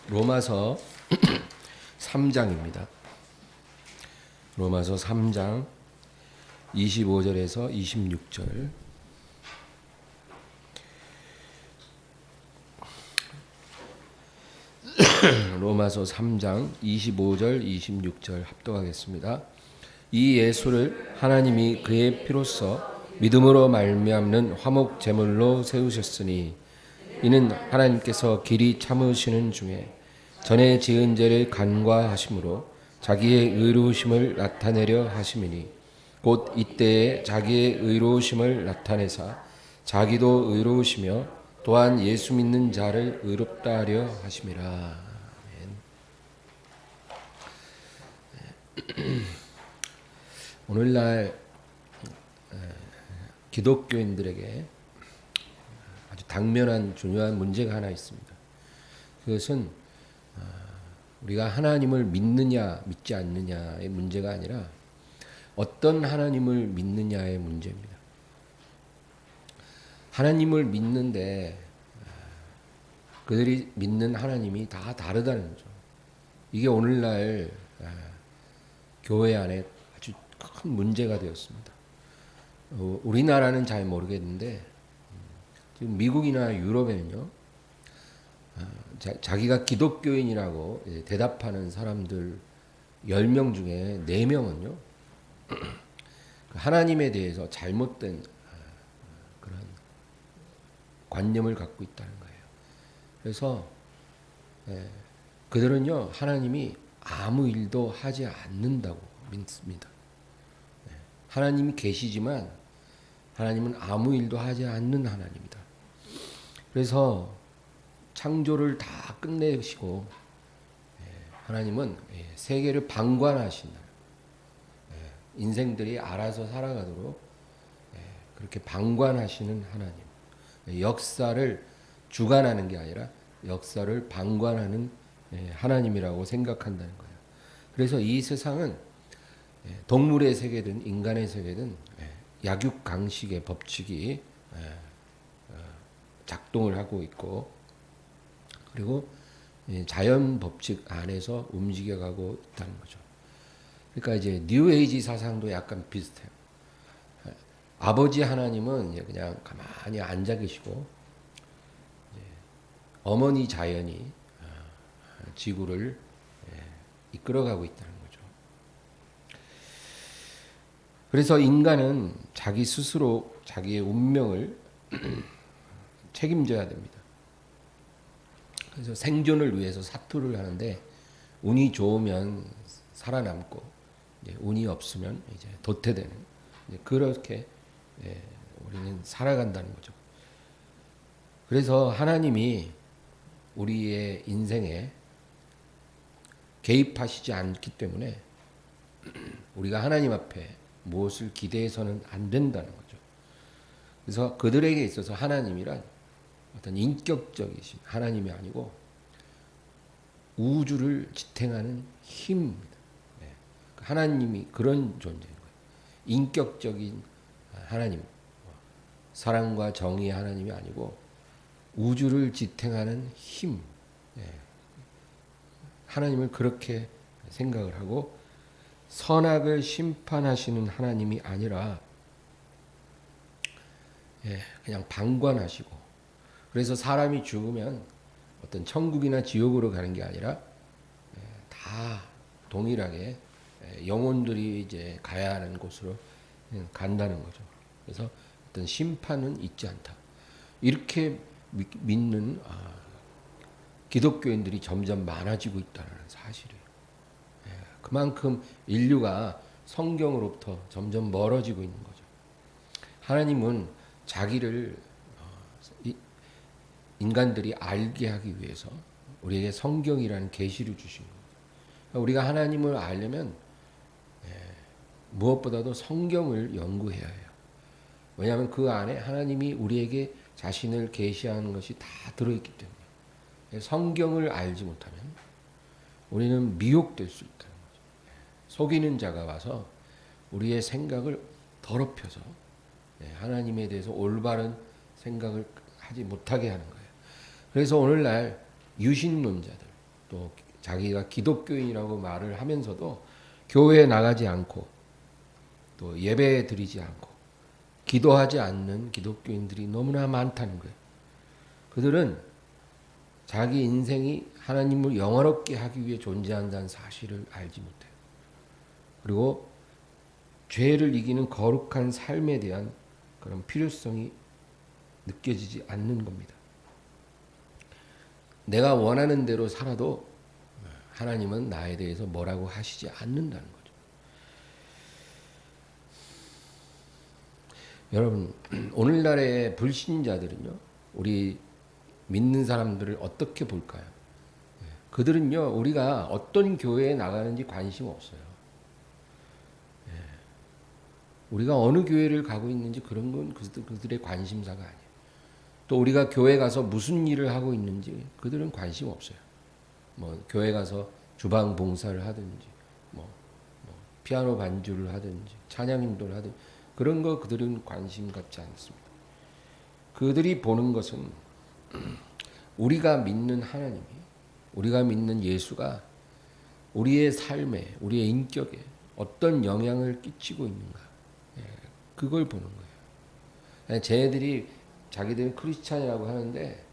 로마서 3장입니다. 로마서 3장 25절에서 26절. 로마서 3장 25절 26절 합독하겠습니다. 이 예수를 하나님이 그의 피로써 믿음으로 말미암는 화목 제물로 세우셨으니 이는 하나님께서 길이 참으시는 중에 전에 지은 죄를 간과하심으로 자기의 의로우심을 나타내려 하심이니 곧 이때에 자기의 의로우심을 나타내사 자기도 의로우시며 또한 예수 믿는 자를 의롭다 하려 하심이라. 아멘. 오늘날 기독교인들에게 아주 당면한 중요한 문제가 하나 있습니다. 그것은 우리가 하나님을 믿느냐 믿지 않느냐의 문제가 아니라 어떤 하나님을 믿느냐의 문제입니다. 하나님을 믿는데 그들이 믿는 하나님이 다 다르다는 거죠. 이게 오늘날 교회 안에 아주 큰 문제가 되었습니다. 우리나라는 잘 모르겠는데 지금 미국이나 유럽에는요, 자기가 기독교인이라고 대답하는 사람들 10명 중에 4명은요 하나님에 대해서 잘못된 그런 관념을 갖고 있다는 거예요. 그래서 그들은요 하나님이 아무 일도 하지 않는다고 믿습니다. 하나님이 계시지만 하나님은 아무 일도 하지 않는 하나님이다. 그래서 창조를 다 끝내시고 하나님은 세계를 방관하신다. 인생들이 알아서 살아가도록 그렇게 방관하시는 하나님. 역사를 주관하는 게 아니라 역사를 방관하는 하나님이라고 생각한다는 거예요. 그래서 이 세상은 동물의 세계든 인간의 세계든 약육강식의 법칙이 작동을 하고 있고 그리고 자연 법칙 안에서 움직여가고 있다는 거죠. 그러니까 이제 뉴에이지 사상도 약간 비슷해요. 아버지 하나님은 그냥 가만히 앉아 계시고 어머니 자연이 지구를 이끌어가고 있다는 거죠. 그래서 인간은 자기 스스로 자기의 운명을 책임져야 됩니다. 그래서 생존을 위해서 사투를 하는데 운이 좋으면 살아남고 운이 없으면 이제 도태되는 그렇게 우리는 살아간다는 거죠. 그래서 하나님이 우리의 인생에 개입하시지 않기 때문에 우리가 하나님 앞에 무엇을 기대해서는 안 된다는 거죠. 그래서 그들에게 있어서 하나님이란 어떤 인격적이신 하나님이 아니고 우주를 지탱하는 힘입니다. 하나님이 그런 존재인 거예요. 인격적인 하나님, 사랑과 정의의 하나님이 아니고 우주를 지탱하는 힘. 하나님을 그렇게 생각을 하고 선악을 심판하시는 하나님이 아니라 그냥 방관하시고 그래서 사람이 죽으면 어떤 천국이나 지옥으로 가는 게 아니라 다 동일하게 영혼들이 이제 가야 하는 곳으로 간다는 거죠. 그래서 어떤 심판은 있지 않다. 이렇게 믿는 기독교인들이 점점 많아지고 있다는 사실이에요. 그만큼 인류가 성경으로부터 점점 멀어지고 있는 거죠. 하나님은 자기를 인간들이 알게 하기 위해서 우리에게 성경이라는 계시를 주신 거예요. 우리가 하나님을 알려면 무엇보다도 성경을 연구해야 해요. 왜냐하면 그 안에 하나님이 우리에게 자신을 계시하는 것이 다 들어있기 때문에 성경을 알지 못하면 우리는 미혹될 수 있다는 거죠. 속이는 자가 와서 우리의 생각을 더럽혀서 하나님에 대해서 올바른 생각을 하지 못하게 하는 거예요. 그래서 오늘날 유신론자들, 또 자기가 기독교인이라고 말을 하면서도 교회에 나가지 않고 또 예배 드리지 않고 기도하지 않는 기독교인들이 너무나 많다는 거예요. 그들은 자기 인생이 하나님을 영화롭게 하기 위해 존재한다는 사실을 알지 못해요. 그리고 죄를 이기는 거룩한 삶에 대한 그런 필요성이 느껴지지 않는 겁니다. 내가 원하는 대로 살아도 하나님은 나에 대해서 뭐라고 하시지 않는다는 거죠. 여러분, 오늘날의 불신자들은요, 우리 믿는 사람들을 어떻게 볼까요? 그들은요, 우리가 어떤 교회에 나가는지 관심 없어요. 우리가 어느 교회를 가고 있는지 그런 건 그들의 관심사가 아니에요. 또 우리가 교회 가서 무슨 일을 하고 있는지 그들은 관심 없어요. 뭐 교회 가서 주방 봉사를 하든지 뭐 피아노 반주를 하든지 찬양 인도를 하든지 그런 거 그들은 관심 갖지 않습니다. 그들이 보는 것은 우리가 믿는 하나님이, 우리가 믿는 예수가 우리의 삶에, 우리의 인격에 어떤 영향을 끼치고 있는가, 그걸 보는 거예요. 쟤네들이 자기들은 크리스찬이라고 하는데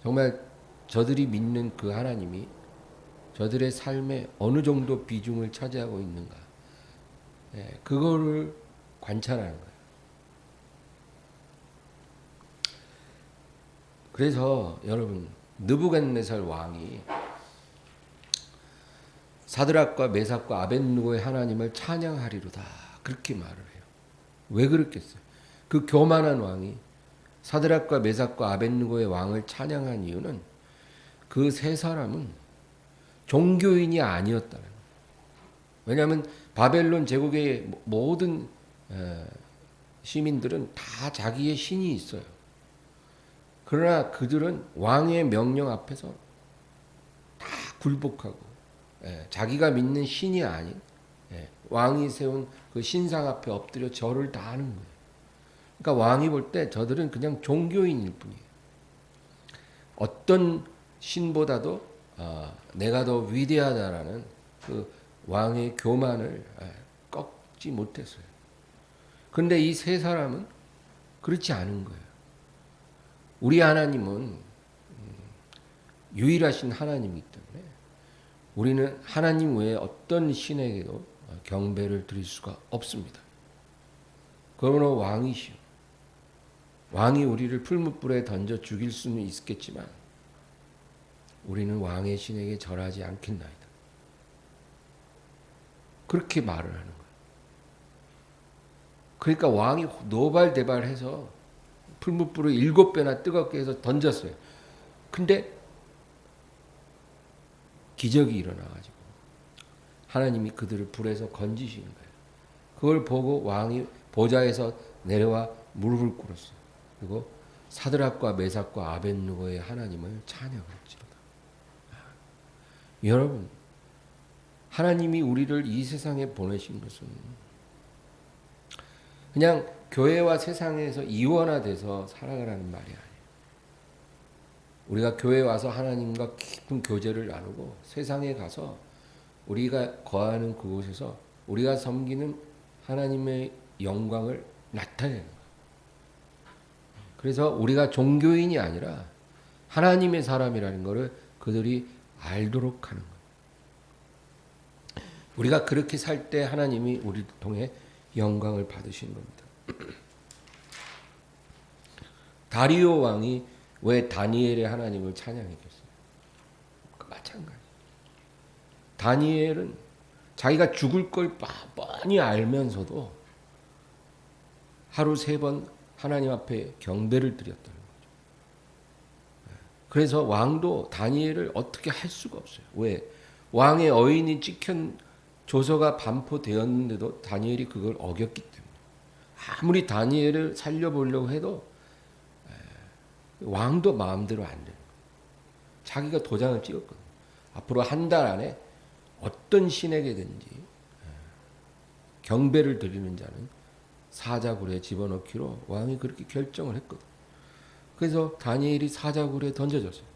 정말 저들이 믿는 그 하나님이 저들의 삶에 어느 정도 비중을 차지하고 있는가, 그거를 관찰하는 거예요. 그래서 여러분, 느부갓네살 왕이 사드락과 메삭과 아벳느고의 하나님을 찬양하리로다 그렇게 말을 해요. 왜 그랬겠어요? 그 교만한 왕이 사드락과 메삭과 아벳느고의 왕을 찬양한 이유는 그 세 사람은 종교인이 아니었다는 거예요. 왜냐하면 바벨론 제국의 모든 시민들은 다 자기의 신이 있어요. 그러나 그들은 왕의 명령 앞에서 다 굴복하고 자기가 믿는 신이 아닌 왕이 세운 그 신상 앞에 엎드려 절을 다 하는 거예요. 그러니까 왕이 볼 때 저들은 그냥 종교인일 뿐이에요. 어떤 신보다도 내가 더 위대하다라는 그 왕의 교만을 꺾지 못했어요. 그런데 이 세 사람은 그렇지 않은 거예요. 우리 하나님은 유일하신 하나님이기 때문에 우리는 하나님 외에 어떤 신에게도 경배를 드릴 수가 없습니다. 그러나 왕이시오. 왕이 우리를 풀무불에 던져 죽일 수는 있겠지만 우리는 왕의 신에게 절하지 않겠나이다. 그렇게 말을 하는 거예요. 그러니까 왕이 노발대발해서 풀무불을 7배나 뜨겁게 해서 던졌어요. 근데 기적이 일어나가지고 하나님이 그들을 불에서 건지시는 거예요. 그걸 보고 왕이 보좌에서 내려와 무릎을 꿇었어요. 그리고 사드락과 메삭과 아벳느고의 하나님을 찬양했지로다. 여러분, 하나님이 우리를 이 세상에 보내신 것은 그냥 교회와 세상에서 이원화돼서 살아가라는 말이 아니에요. 우리가 교회에 와서 하나님과 깊은 교제를 나누고 세상에 가서 우리가 거하는 그곳에서 우리가 섬기는 하나님의 영광을 나타내는 거예요. 그래서 우리가 종교인이 아니라 하나님의 사람이라는 것을 그들이 알도록 하는 거예요. 우리가 그렇게 살 때 하나님이 우리를 통해 영광을 받으시는 겁니다. 다리오 왕이 왜 다니엘의 하나님을 찬양했겠어요? 마찬가지. 다니엘은 자기가 죽을 걸 뻔히 알면서도 하루 3번 하나님 앞에 경배를 드렸다는 거죠. 그래서 왕도 다니엘을 어떻게 할 수가 없어요. 왜? 왕의 어인이 찍힌 조서가 반포되었는데도 다니엘이 그걸 어겼기 때문에 아무리 다니엘을 살려보려고 해도 왕도 마음대로 안 되는 거예요. 자기가 도장을 찍었거든요. 앞으로 한 달 안에 어떤 신에게든지 경배를 드리는 자는 사자굴에 집어넣기로 왕이 그렇게 결정을 했거든요. 그래서 다니엘이 사자굴에 던져졌어요.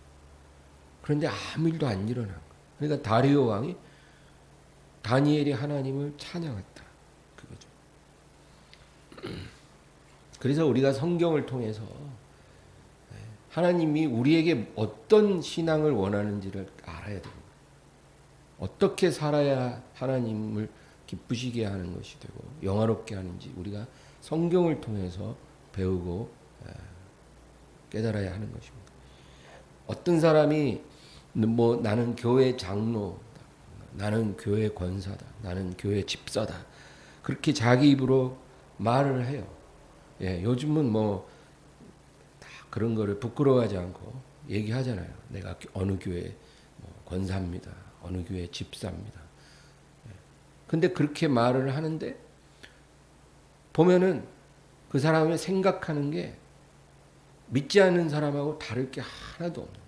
그런데 아무 일도 안 일어난 거예요. 그러니까 다리오 왕이 다니엘이 하나님을 찬양했다. 그거죠. 그래서 우리가 성경을 통해서 하나님이 우리에게 어떤 신앙을 원하는지를 알아야 됩니다. 어떻게 살아야 하나님을 기쁘시게 하는 것이 되고 영화롭게 하는지 우리가 성경을 통해서 배우고 깨달아야 하는 것입니다. 어떤 사람이 뭐 나는 교회 장로, 나는 교회 권사다, 나는 교회 집사다 그렇게 자기 입으로 말을 해요. 예, 요즘은 뭐 다 그런 거를 부끄러워하지 않고 얘기하잖아요. 내가 어느 교회 권사입니다. 어느 교회 집사입니다. 근데 그렇게 말을 하는데 보면은 그 사람의 생각하는 게 믿지 않는 사람하고 다를 게 하나도 없는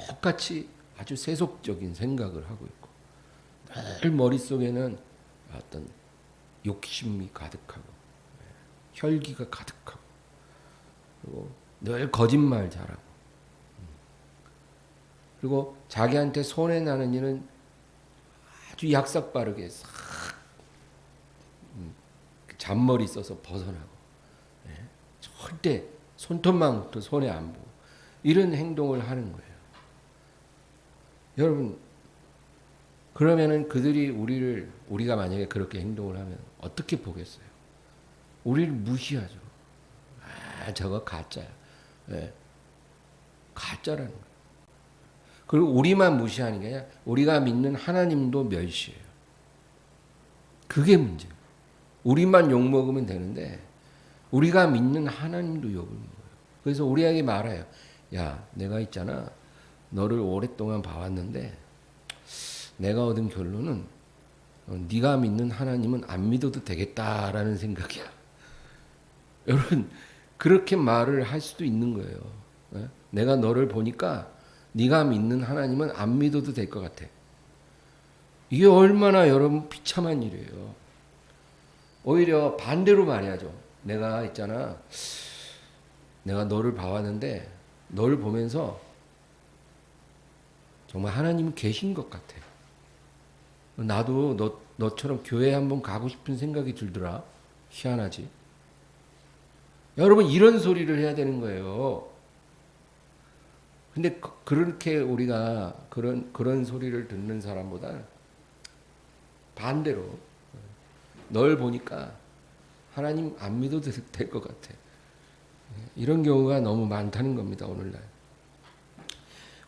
똑같이 아주 세속적인 생각을 하고 있고 늘 머릿속에는 어떤 욕심이 가득하고 혈기가 가득하고 그리고 늘 거짓말 잘하고 그리고 자기한테 손해나는 일은 아주 약삭빠르게 싹 잔머리 써서 벗어나고 절대 손톱만큼도 손해 안 보고 이런 행동을 하는 거예요. 여러분 그러면은 그들이 우리가 만약에 그렇게 행동을 하면 어떻게 보겠어요? 우리를 무시하죠. 아 저거 가짜야. 네. 가짜라는 거예요. 그리고 우리만 무시하는 게 아니라 우리가 믿는 하나님도 멸시해요. 그게 문제예요. 우리만 욕먹으면 되는데 우리가 믿는 하나님도 욕을 먹어요. 그래서 우리에게 말해요. 야 내가 있잖아. 너를 오랫동안 봐왔는데 내가 얻은 결론은 네가 믿는 하나님은 안 믿어도 되겠다라는 생각이야. 여러분 그렇게 말을 할 수도 있는 거예요. 내가 너를 보니까 네가 믿는 하나님은 안 믿어도 될 것 같아. 이게 얼마나 여러분 비참한 일이에요. 오히려 반대로 말해야죠. 내가 있잖아. 내가 너를 봐왔는데 너를 보면서 정말 하나님이 계신 것 같아. 나도 너처럼 교회 한번 가고 싶은 생각이 들더라. 희한하지. 여러분 이런 소리를 해야 되는 거예요. 근데 그렇게 우리가 그런 소리를 듣는 사람보다 반대로 널 보니까 하나님 안 믿어도 될 것 같아. 이런 경우가 너무 많다는 겁니다. 오늘날.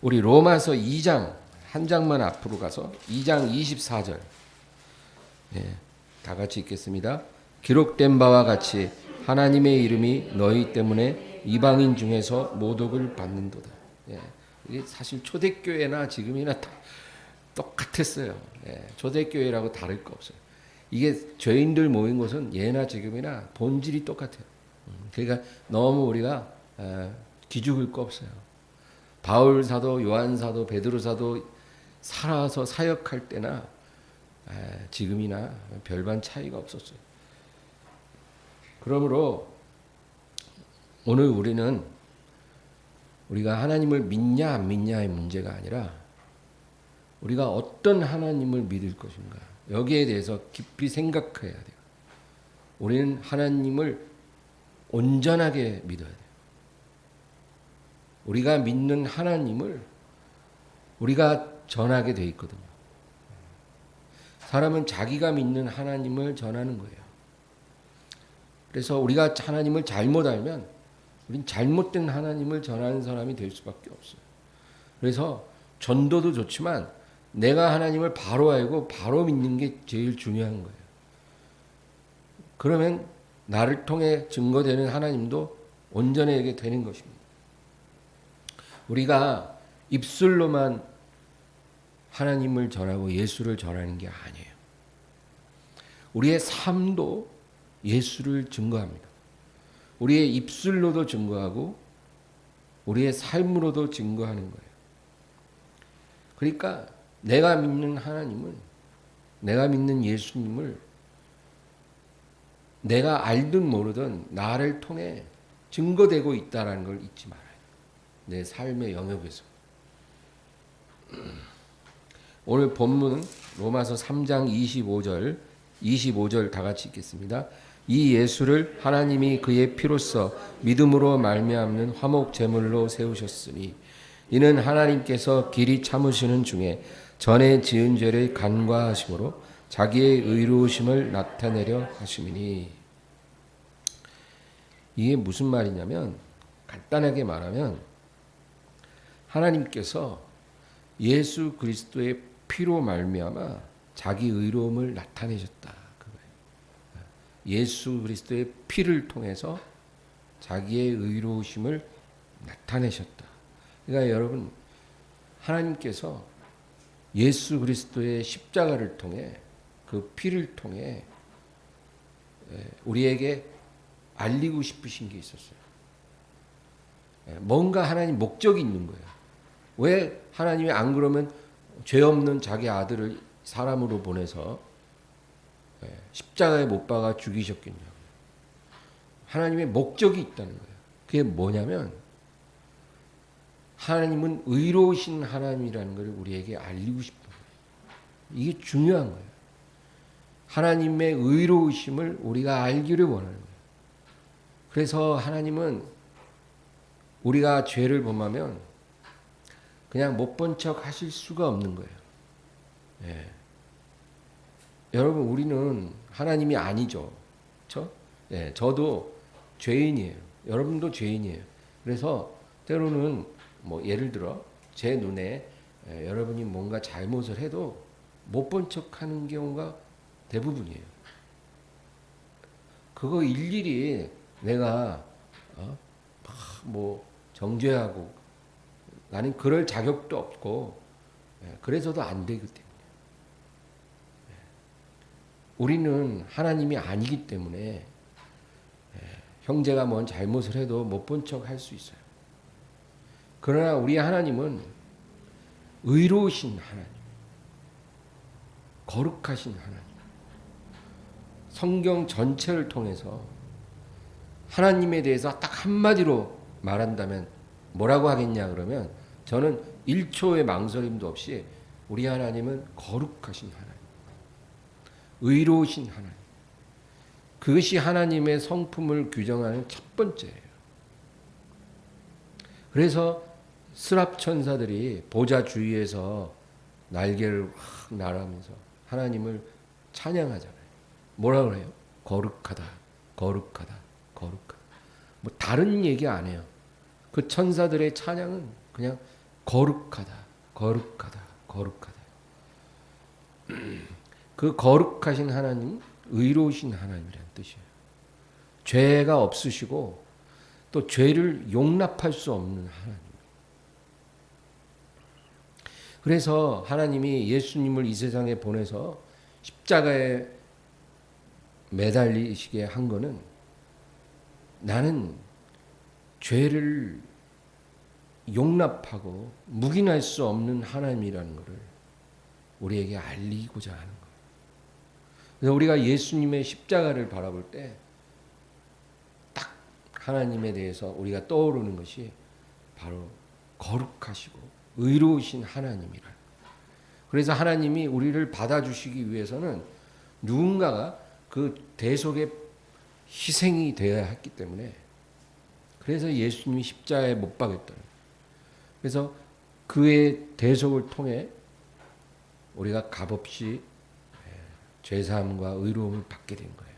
우리 로마서 2장 한 장만 앞으로 가서 2장 24절 다 같이 읽겠습니다. 기록된 바와 같이 하나님의 이름이 너희 때문에 이방인 중에서 모독을 받는도다. 이게 사실 초대교회나 지금이나 다 똑같았어요. 초대교회라고 다를 거 없어요. 이게 죄인들 모인 곳은 예나 지금이나 본질이 똑같아요. 그러니까 너무 우리가 기죽을 거 없어요. 바울 사도, 요한 사도, 베드로 사도 살아서 사역할 때나 지금이나 별반 차이가 없었어요. 그러므로 오늘 우리가 하나님을 믿냐 안 믿냐의 문제가 아니라 우리가 어떤 하나님을 믿을 것인가 여기에 대해서 깊이 생각해야 돼요. 우리는 하나님을 온전하게 믿어야 돼요. 우리가 믿는 하나님을 우리가 전하게 돼 있거든요. 사람은 자기가 믿는 하나님을 전하는 거예요. 그래서 우리가 하나님을 잘못 알면 우린 잘못된 하나님을 전하는 사람이 될 수밖에 없어요. 그래서 전도도 좋지만 내가 하나님을 바로 알고 바로 믿는 게 제일 중요한 거예요. 그러면 나를 통해 증거되는 하나님도 온전하게 되는 것입니다. 우리가 입술로만 하나님을 전하고 예수를 전하는 게 아니에요. 우리의 삶도 예수를 증거합니다. 우리의 입술로도 증거하고 우리의 삶으로도 증거하는 거예요. 그러니까 내가 믿는 하나님을, 내가 믿는 예수님을 내가 알든 모르든 나를 통해 증거되고 있다는 걸 잊지 말아요. 내 삶의 영역에서. 오늘 본문은 로마서 3장 25절 다 같이 읽겠습니다. 이 예수를 하나님이 그의 피로써 믿음으로 말미암는 화목 제물로 세우셨으니 이는 하나님께서 길이 참으시는 중에 전에 지은 죄를 간과하심으로 자기의 의로우심을 나타내려 하심이니. 이게 무슨 말이냐면 간단하게 말하면 하나님께서 예수 그리스도의 피로 말미암아 자기 의로움을 나타내셨다. 그거예요. 예수 그리스도의 피를 통해서 자기의 의로우심을 나타내셨다. 그러니까 여러분, 하나님께서 예수 그리스도의 십자가를 통해 그 피를 통해 우리에게 알리고 싶으신 게 있었어요. 뭔가 하나님 목적이 있는 거예요. 왜 하나님이 안 그러면 죄 없는 자기 아들을 사람으로 보내서 십자가에 못 박아 죽이셨겠냐고. 하나님의 목적이 있다는 거예요. 그게 뭐냐면 하나님은 의로우신 하나님이라는 걸 우리에게 알리고 싶은 거예요. 이게 중요한 거예요. 하나님의 의로우심을 우리가 알기를 원하는 거예요. 그래서 하나님은 우리가 죄를 범하면 그냥 못 본 척 하실 수가 없는 거예요. 예. 여러분, 우리는 하나님이 아니죠. 그렇죠? 예, 저도 죄인이에요. 여러분도 죄인이에요. 그래서 때로는 뭐 예를 들어 제 눈에 여러분이 뭔가 잘못을 해도 못 본 척 하는 경우가 대부분이에요. 그거 일일이 내가 뭐 정죄하고 나는 그럴 자격도 없고 그래서도 안 되기 때문에 우리는 하나님이 아니기 때문에 형제가 뭔 잘못을 해도 못 본 척 할 수 있어요. 그러나 우리 하나님은 의로우신 하나님, 거룩하신 하나님. 성경 전체를 통해서 하나님에 대해서 딱 한마디로 말한다면 뭐라고 하겠냐 그러면 저는 1초의 망설임도 없이 우리 하나님은 거룩하신 하나님, 의로우신 하나님. 그것이 하나님의 성품을 규정하는 첫 번째예요. 그래서 스랍 천사들이 보좌 주위에서 날개를 확 날아가면서 하나님을 찬양하잖아요. 뭐라 그래요? 거룩하다, 거룩하다, 거룩하다. 뭐 다른 얘기 안 해요. 그 천사들의 찬양은 그냥 거룩하다, 거룩하다, 거룩하다. 그 거룩하신 하나님, 의로우신 하나님이라는 뜻이에요. 죄가 없으시고 또 죄를 용납할 수 없는 하나님. 그래서 하나님이 예수님을 이 세상에 보내서 십자가에 매달리시게 한 거는 나는 죄를 용납하고 묵인할 수 없는 하나님이라는 것을 우리에게 알리고자 하는 거예요. 그래서 우리가 예수님의 십자가를 바라볼 때 딱 하나님에 대해서 우리가 떠오르는 것이 바로 거룩하시고 의로우신 하나님이라. 그래서 하나님이 우리를 받아주시기 위해서는 누군가가 그 대속의 희생이 되어야 했기 때문에 그래서 예수님이 십자가에 못 박였다. 그래서 그의 대속을 통해 우리가 값없이 죄사함과 의로움을 받게 된 거예요.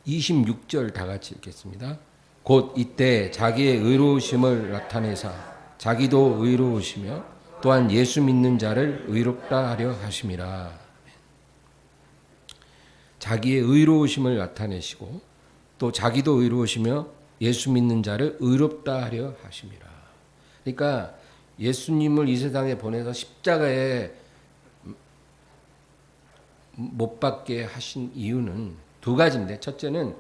(26절) 다 같이 읽겠습니다. 곧 이때 자기의 의로우심을 나타내사 자기도 의로우시며 또한 예수 믿는 자를 의롭다 하려 하심이라. 자기의 의로우심을 나타내시고 또 자기도 의로우시며 예수 믿는 자를 의롭다 하려 하심이라. 그러니까 예수님을 이 세상에 보내서 십자가에 못 박게 하신 이유는 두 가지인데, 첫째는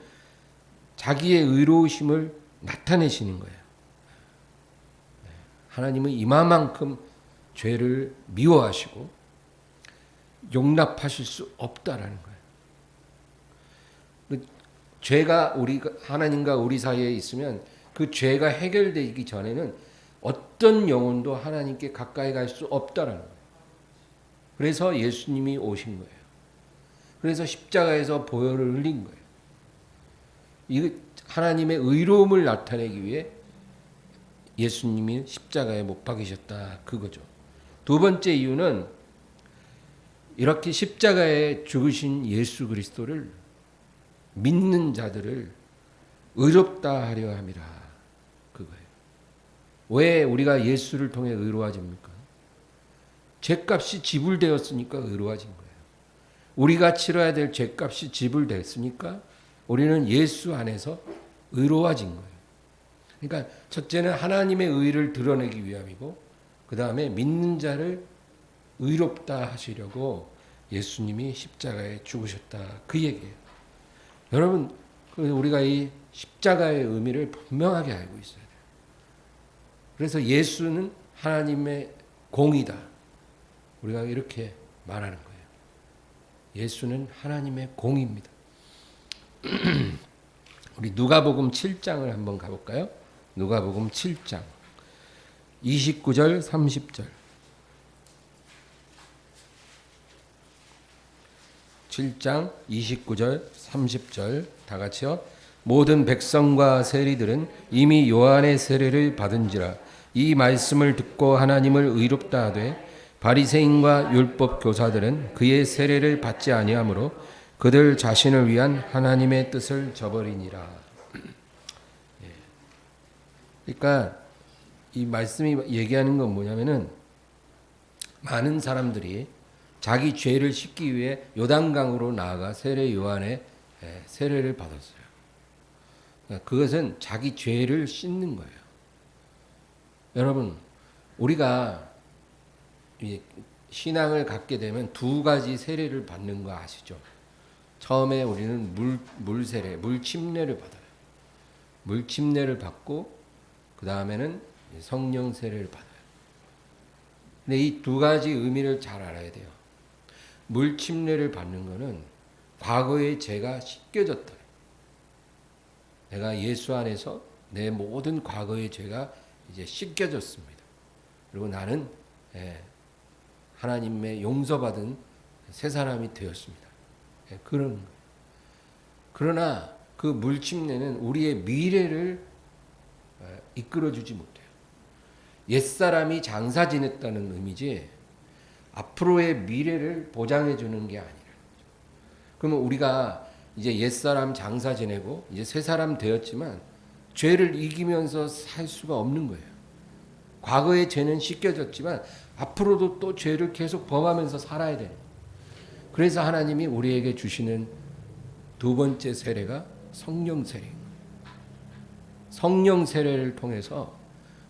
자기의 의로우심을 나타내시는 거예요. 하나님은 이만큼 죄를 미워하시고 용납하실 수 없다라는 거예요. 죄가 우리가 하나님과 우리 사이에 있으면 그 죄가 해결되기 전에는 어떤 영혼도 하나님께 가까이 갈 수 없다라는 거예요. 그래서 예수님이 오신 거예요. 그래서 십자가에서 보혈을 흘린 거예요. 이 하나님의 의로움을 나타내기 위해 예수님이 십자가에 못 박이셨다 그거죠. 두 번째 이유는 이렇게 십자가에 죽으신 예수 그리스도를 믿는 자들을 의롭다 하려 함이라 그거예요. 왜 우리가 예수를 통해 의로워집니까? 죄값이 지불되었으니까 의로워진 거예요. 우리가 치러야 될 죄값이 지불됐으니까 우리는 예수 안에서 의로워진 거예요. 그러니까 첫째는 하나님의 의를 드러내기 위함이고 그 다음에 믿는 자를 의롭다 하시려고 예수님이 십자가에 죽으셨다 그 얘기예요. 여러분 우리가 이 십자가의 의미를 분명하게 알고 있어야 돼요. 그래서 예수는 하나님의 공이다. 우리가 이렇게 말하는 거예요. 예수는 하나님의 공입니다. 우리 누가복음 7장을 한번 가볼까요? 누가복음 7장 29절 30절 7장 29절 30절 다 같이요. 모든 백성과 세리들은 이미 요한의 세례를 받은지라 이 말씀을 듣고 하나님을 의롭다 하되 바리새인과 율법 교사들은 그의 세례를 받지 아니하므로 그들 자신을 위한 하나님의 뜻을 저버리니라. 그러니까 이 말씀이 얘기하는 건 뭐냐면은 많은 사람들이 자기 죄를 씻기 위해 요단강으로 나아가 세례 요한의 세례를 받았어요. 그러니까 그것은 자기 죄를 씻는 거예요. 여러분, 우리가 신앙을 갖게 되면 두 가지 세례를 받는 거 아시죠? 처음에 우리는 물 세례, 물 침례를 받아요. 물 침례를 받고 그 다음에는 성령 세례를 받아요. 근데 이 두 가지 의미를 잘 알아야 돼요. 물 침례를 받는 거는 과거의 죄가 씻겨졌다. 내가 예수 안에서 내 모든 과거의 죄가 이제 씻겨졌습니다. 그리고 나는 하나님의 용서받은 새 사람이 되었습니다. 그런 거예요. 그러나 그 물 침례는 우리의 미래를 이끌어주지 못해요. 옛사람이 장사 지냈다는 의미지 앞으로의 미래를 보장해 주는 게 아니라는 거죠. 그러면 우리가 이제 옛사람 장사 지내고 이제 새 사람 되었지만 죄를 이기면서 살 수가 없는 거예요. 과거의 죄는 씻겨졌지만 앞으로도 또 죄를 계속 범하면서 살아야 되는 거예요. 그래서 하나님이 우리에게 주시는 두 번째 세례가 성령 세례입니다. 성령 세례를 통해서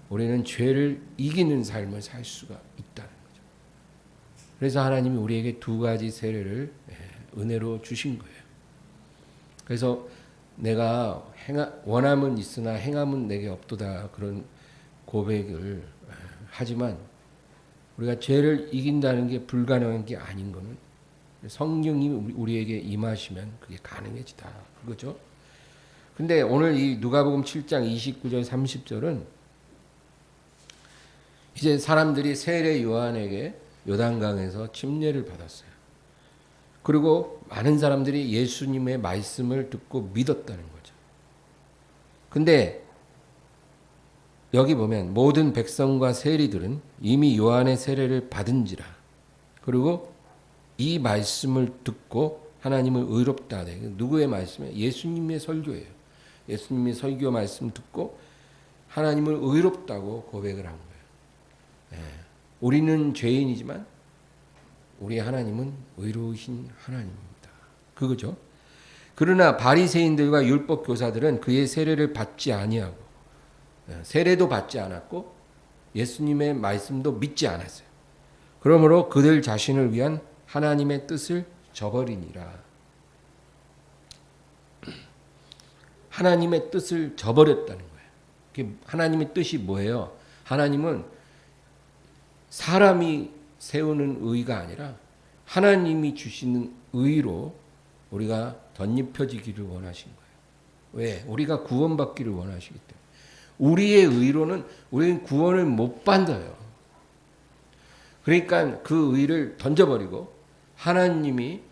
우리는 죄를 이기는 삶을 살 수가 있다는 거죠. 그래서 하나님이 우리에게 두 가지 세례를 은혜로 주신 거예요. 그래서 내가 원함은 있으나 행함은 내게 없도다 그런 고백을 하지만 우리가 죄를 이긴다는 게 불가능한 게 아닌 거는 성령이 우리에게 임하시면 그게 가능해지다 그거죠. 근데 오늘 이 누가복음 7장 29절 30절은 이제 사람들이 세례 요한에게 요단강에서 침례를 받았어요. 그리고 많은 사람들이 예수님의 말씀을 듣고 믿었다는 거죠. 근데 여기 보면 모든 백성과 세리들은 이미 요한의 세례를 받은지라. 그리고 이 말씀을 듣고 하나님을 의롭다 하되 누구의 말씀이에요? 예수님의 설교예요. 예수님의 설교 말씀 듣고 하나님을 의롭다고 고백을 한 거예요. 우리는 죄인이지만 우리 하나님은 의로우신 하나님입니다. 그거죠. 그러나 바리새인들과 율법 교사들은 그의 세례를 받지 아니하고 세례도 받지 않았고 예수님의 말씀도 믿지 않았어요. 그러므로 그들 자신을 위한 하나님의 뜻을 저버리니라. 하나님의 뜻을 저버렸다는 거예요. 하나님의 뜻이 뭐예요? 하나님은 사람이 세우는 의가 아니라 하나님이 주시는 의로 우리가 덧입혀지기를 원하신 거예요. 왜? 우리가 구원받기를 원하시기 때문에. 우리의 의로는 우리는 구원을 못 받아요. 그러니까 그 의를 던져버리고 하나님이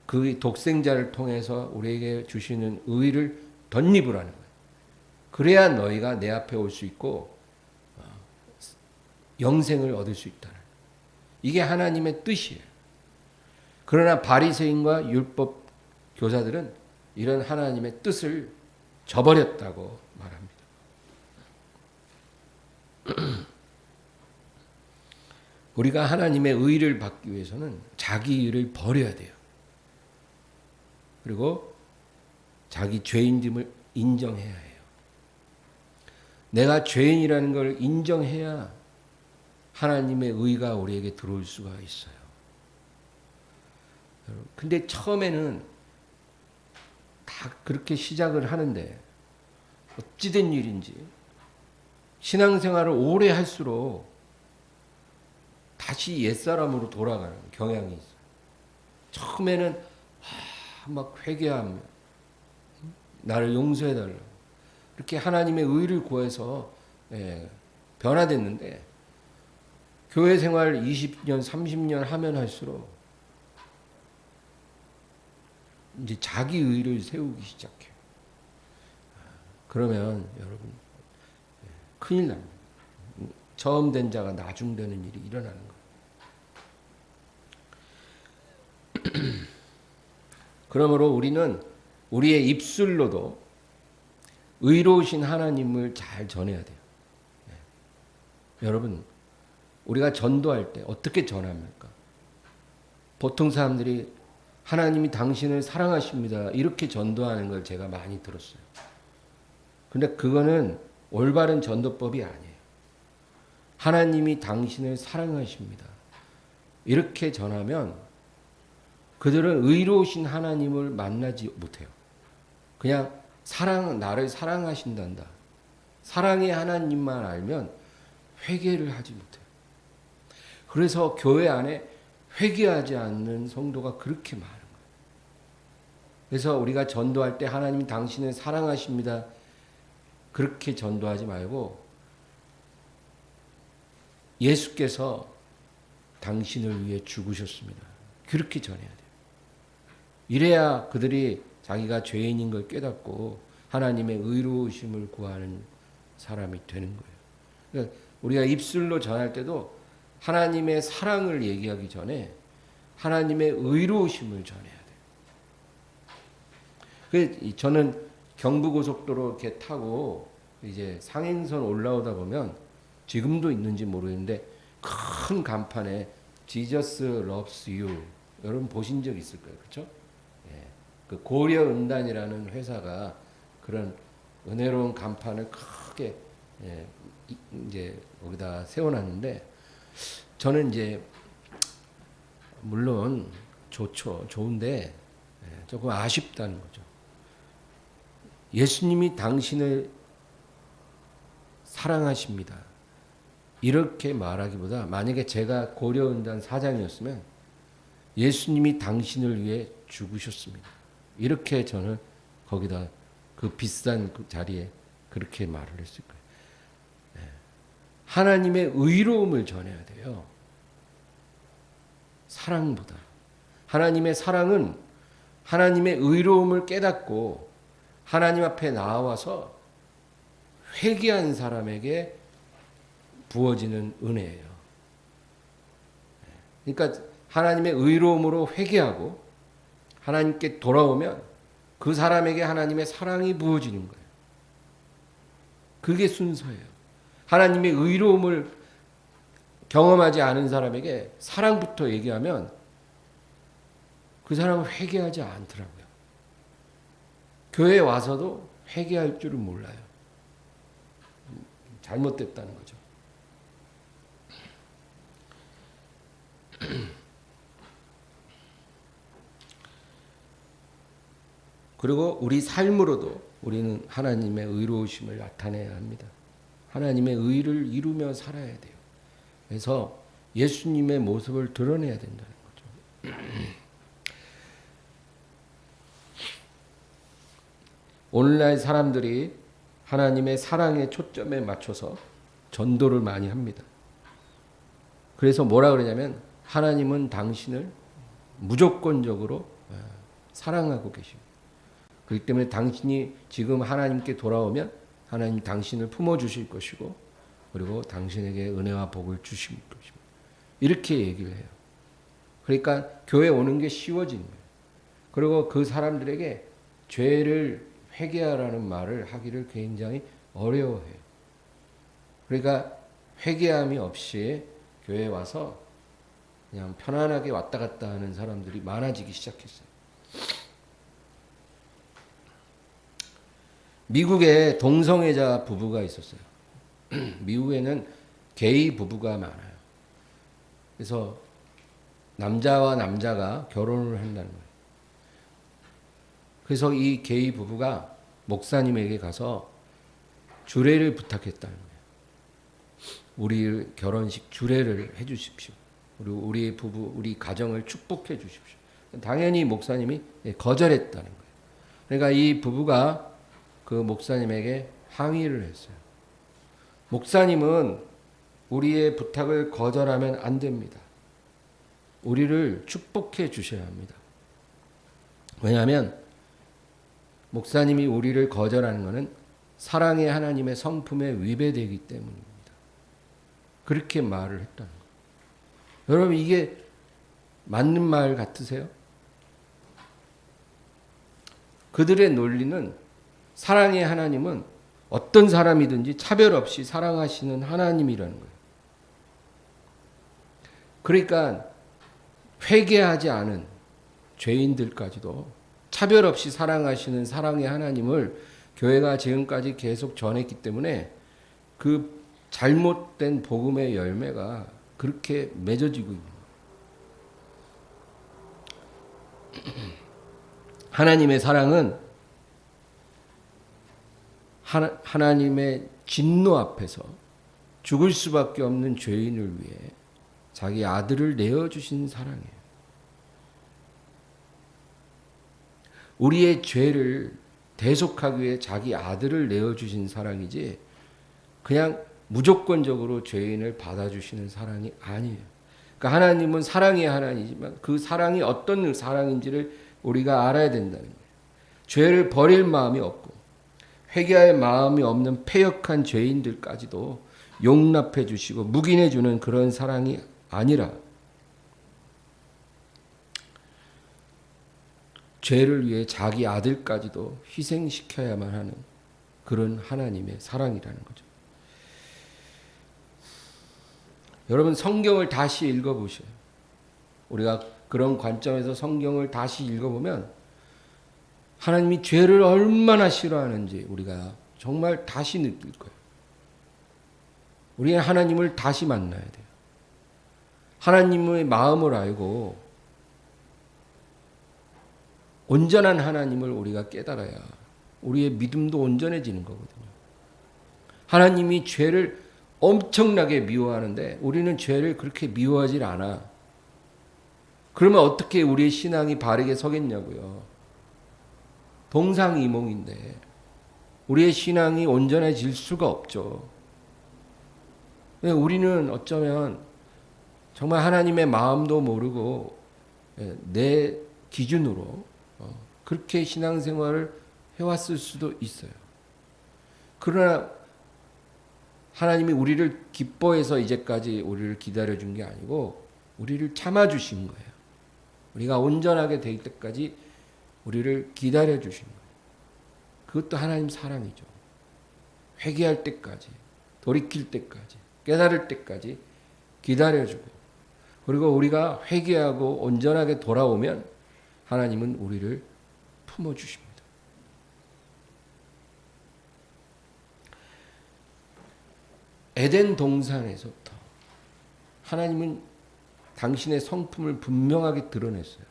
그 독생자를 통해서 우리에게 주시는 의를 덧입으라는 거예요. 그래야 너희가 내 앞에 올 수 있고 영생을 얻을 수 있다. 이게 하나님의 뜻이에요. 그러나 바리새인과 율법 교사들은 이런 하나님의 뜻을 저버렸다고 말합니다. 우리가 하나님의 의를 받기 위해서는 자기 의를 버려야 돼요. 그리고 자기 죄인됨을 인정해야 해요. 내가 죄인이라는 걸 인정해야 하나님의 의가 우리에게 들어올 수가 있어요. 근데 처음에는 다 그렇게 시작을 하는데 어찌된 일인지 신앙생활을 오래 할수록 다시 옛사람으로 돌아가는 경향이 있어요. 처음에는 막 회개하며 나를 용서해달라고 이렇게 하나님의 의를 구해서 변화됐는데 교회 생활 20년, 30년 하면 할수록 이제 자기 의를 세우기 시작해요. 그러면 여러분 큰일 납니다. 처음 된 자가 나중되는 일이 일어나는 거예요. 그러므로 우리는 우리의 입술로도 의로우신 하나님을 잘 전해야 돼요. 여러분 우리가 전도할 때 어떻게 전합니까? 보통 사람들이 하나님이 당신을 사랑하십니다. 이렇게 전도하는 걸 제가 많이 들었어요. 근데 그거는 올바른 전도법이 아니에요. 하나님이 당신을 사랑하십니다. 이렇게 전하면 그들은 의로우신 하나님을 만나지 못해요. 그냥 나를 사랑하신단다. 사랑의 하나님만 알면 회개를 하지 못해요. 그래서 교회 안에 회개하지 않는 성도가 그렇게 많은 거예요. 그래서 우리가 전도할 때 하나님이 당신을 사랑하십니다. 그렇게 전도하지 말고 예수께서 당신을 위해 죽으셨습니다. 그렇게 전해야 돼요. 이래야 그들이 자기가 죄인인 걸 깨닫고 하나님의 의로우심을 구하는 사람이 되는 거예요. 그러니까 우리가 입술로 전할 때도 하나님의 사랑을 얘기하기 전에 하나님의 의로우심을 전해야 돼요. 저는 경부고속도로 이렇게 타고 이제 상행선 올라오다 보면 지금도 있는지 모르겠는데 큰 간판에 Jesus loves you. 여러분 보신 적 있을 거예요. 그렇죠? 예. 그 고려은단이라는 회사가 그런 은혜로운 간판을 크게 이제 거기다 세워놨는데 저는 이제 물론 좋은데 조금 아쉽다는 거죠. 예수님이 당신을 사랑하십니다. 이렇게 말하기보다 만약에 제가 고려은단 사장이었으면 예수님이 당신을 위해 죽으셨습니다. 이렇게 저는 거기다 그 비싼 그 자리에 그렇게 말을 했을 거예요. 하나님의 의로움을 전해야 돼요. 사랑보다. 하나님의 사랑은 하나님의 의로움을 깨닫고 하나님 앞에 나와서 회개한 사람에게 부어지는 은혜예요. 그러니까 하나님의 의로움으로 회개하고 하나님께 돌아오면 그 사람에게 하나님의 사랑이 부어지는 거예요. 그게 순서예요. 하나님의 의로움을 경험하지 않은 사람에게 사랑부터 얘기하면 그 사람은 회개하지 않더라고요. 교회에 와서도 회개할 줄은 몰라요. 잘못됐다는 거죠. 그리고 우리 삶으로도 우리는 하나님의 의로우심을 나타내야 합니다. 하나님의 의를 이루며 살아야 돼요. 그래서 예수님의 모습을 드러내야 된다는 거죠. 오늘날 사람들이 하나님의 사랑의 초점에 맞춰서 전도를 많이 합니다. 그래서 뭐라 그러냐면 하나님은 당신을 무조건적으로 사랑하고 계십니다. 그렇기 때문에 당신이 지금 하나님께 돌아오면 하나님 당신을 품어주실 것이고 그리고 당신에게 은혜와 복을 주실 것입니다. 이렇게 얘기를 해요. 그러니까 교회 오는 게 쉬워지는 거예요. 그리고 그 사람들에게 죄를 회개하라는 말을 하기를 굉장히 어려워해요. 그러니까 회개함이 없이 교회에 와서 그냥 편안하게 왔다 갔다 하는 사람들이 많아지기 시작했어요. 미국에 동성애자 부부가 있었어요. 미국에는 게이 부부가 많아요. 그래서 남자와 남자가 결혼을 한다는 거예요. 그래서 이 게이 부부가 목사님에게 가서 주례를 부탁했다는 거예요. 우리 결혼식 주례를 해 주십시오. 그리고 우리 부부, 우리 가정을 축복해 주십시오. 당연히 목사님이 거절했다는 거예요. 그러니까 이 부부가 그 목사님에게 항의를 했어요. 목사님은 우리의 부탁을 거절하면 안 됩니다. 우리를 축복해 주셔야 합니다. 왜냐하면 목사님이 우리를 거절하는 것은 사랑의 하나님의 성품에 위배되기 때문입니다. 그렇게 말을 했다는 거예요. 여러분 이게 맞는 말 같으세요? 그들의 논리는 사랑의 하나님은 어떤 사람이든지 차별 없이 사랑하시는 하나님이라는 거예요. 그러니까 회개하지 않은 죄인들까지도 차별 없이 사랑하시는 사랑의 하나님을 교회가 지금까지 계속 전했기 때문에 그 잘못된 복음의 열매가 그렇게 맺어지고 있는 거예요. 하나님의 사랑은 하나님의 진노 앞에서 죽을 수밖에 없는 죄인을 위해 자기 아들을 내어주신 사랑이에요. 우리의 죄를 대속하기 위해 자기 아들을 내어주신 사랑이지 그냥 무조건적으로 죄인을 받아주시는 사랑이 아니에요. 그러니까 하나님은 사랑의 하나님이지만 그 사랑이 어떤 사랑인지를 우리가 알아야 된다는 거예요. 죄를 버릴 마음이 없고 회개할 마음이 없는 패역한 죄인들까지도 용납해 주시고 묵인해 주는 그런 사랑이 아니라 죄를 위해 자기 아들까지도 희생시켜야만 하는 그런 하나님의 사랑이라는 거죠. 여러분 성경을 다시 읽어보셔요. 우리가 그런 관점에서 성경을 다시 읽어보면 하나님이 죄를 얼마나 싫어하는지 우리가 정말 다시 느낄 거예요. 우리는 하나님을 다시 만나야 돼요. 하나님의 마음을 알고 온전한 하나님을 우리가 깨달아야 우리의 믿음도 온전해지는 거거든요. 하나님이 죄를 엄청나게 미워하는데 우리는 죄를 그렇게 미워하지 않아. 그러면 어떻게 우리의 신앙이 바르게 서겠냐고요. 동상이몽인데 우리의 신앙이 온전해질 수가 없죠. 우리는 어쩌면 정말 하나님의 마음도 모르고 내 기준으로 그렇게 신앙생활을 해왔을 수도 있어요. 그러나 하나님이 우리를 기뻐해서 이제까지 우리를 기다려준 게 아니고 우리를 참아주신 거예요. 우리가 온전하게 될 때까지 우리를 기다려주신 거예요. 그것도 하나님 사랑이죠. 회개할 때까지, 돌이킬 때까지, 깨달을 때까지 기다려주고 그리고 우리가 회개하고 온전하게 돌아오면 하나님은 우리를 품어주십니다. 에덴 동산에서부터 하나님은 당신의 성품을 분명하게 드러냈어요.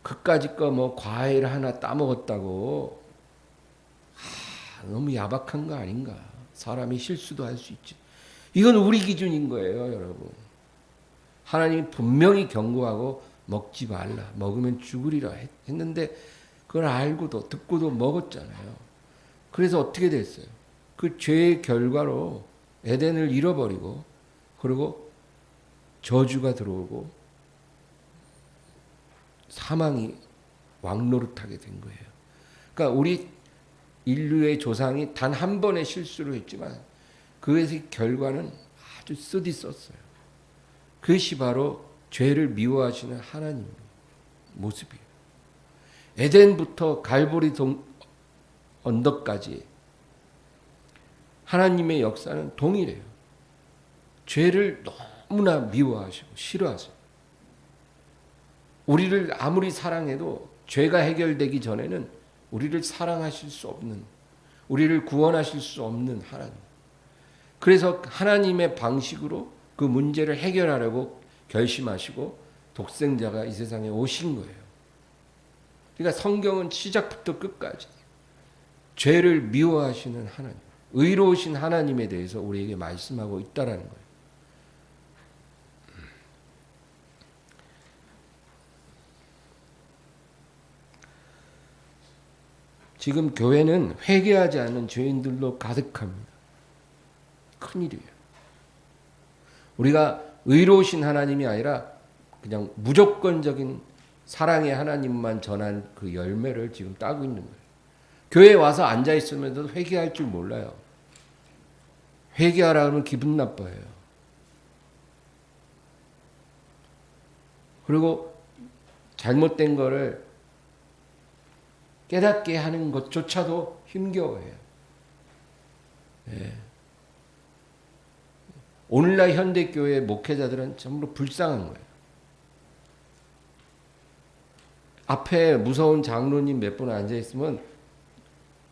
그까짓 거 뭐 과일 하나 따먹었다고 너무 야박한 거 아닌가. 사람이 실수도 할 수 있지. 이건 우리 기준인 거예요, 여러분. 하나님이 분명히 경고하고 먹지 말라. 먹으면 죽으리라 했는데 그걸 알고도 듣고도 먹었잖아요. 그래서 어떻게 됐어요? 그 죄의 결과로 에덴을 잃어버리고 그리고 저주가 들어오고 사망이 왕노릇하게 된 거예요. 그러니까 우리 인류의 조상이 단 한 번의 실수를 했지만 그것의 결과는 아주 쓰디 썼어요. 그것이 바로 죄를 미워하시는 하나님의 모습이에요. 에덴부터 갈보리 언덕까지 하나님의 역사는 동일해요. 죄를 너무나 미워하시고 싫어하세요. 우리를 아무리 사랑해도 죄가 해결되기 전에는 우리를 사랑하실 수 없는, 우리를 구원하실 수 없는 하나님. 그래서 하나님의 방식으로 그 문제를 해결하려고 결심하시고 독생자가 이 세상에 오신 거예요. 그러니까 성경은 시작부터 끝까지 죄를 미워하시는 하나님, 의로우신 하나님에 대해서 우리에게 말씀하고 있다라는 거예요. 지금 교회는 회개하지 않는 죄인들로 가득합니다. 큰일이에요. 우리가 의로우신 하나님이 아니라 그냥 무조건적인 사랑의 하나님만 전한 그 열매를 지금 따고 있는 거예요. 교회에 와서 앉아 있으면서도 회개할 줄 몰라요. 회개하라 하면 기분 나빠해요. 그리고 잘못된 거를 깨닫게 하는 것조차도 힘겨워해요. 네. 오늘날 현대교회 목회자들은 전부 불쌍한 거예요. 앞에 무서운 장로님 몇 분 앉아있으면